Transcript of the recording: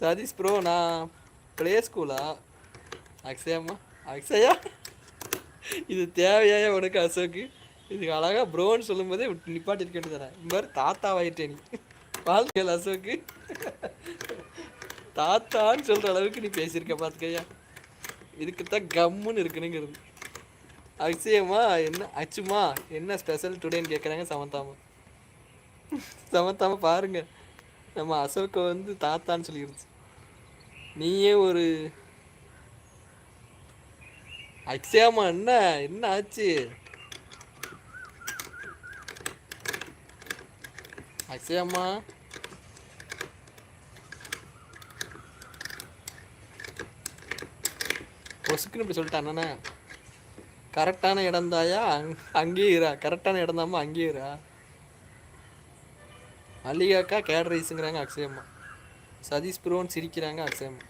Satish bro நான் play ஸ்கூலா? அக்ஷயாம்மா அக்ஷயா இது தேவையா உனக்கு அசோக்கு? இதுக்கு அழகா ப்ரோன்னு சொல்லும் போதே நிப்பாட்டிருக்கேன்னு தரேன். இந்த மாதிரி தாத்தாவாயிட்டே நீ. வாழ்க்கையில் அசோக்கு தாத்தான்னு சொல்ற அளவுக்கு நீ பேசியிருக்க பார்த்துக்கையா. இதுக்குத்தான் கம்முன்னு இருக்குனுங்கிறது. அக்ஷயம்மா என்ன அச்சுமா என்ன ஸ்பெஷல் டுடேன்னு கேட்குறாங்க சமந்தாமா. சமந்தாமா பாருங்க நம்ம அசோக்கை வந்து தாத்தான்னு சொல்லிடுச்சு. நீயே ஒரு அக்ஷயாமா என்ன என்ன ஆச்சு? அக்ஷயாமா பொசுக்குன்னு இப்படி சொல்லிட்டானே. கரெக்டான இடம் தாயா அங்கேயே இரா. கரெக்டான இடம் தாம்மா அங்கேயே இரா. மல்லிகாக்கா கேட் ரைஸுங்கிறாங்க அக்ஷயம்மா. சதீஷ் ப்ரோன்னு சிரிக்கிறாங்க அக்ஷயம்மா.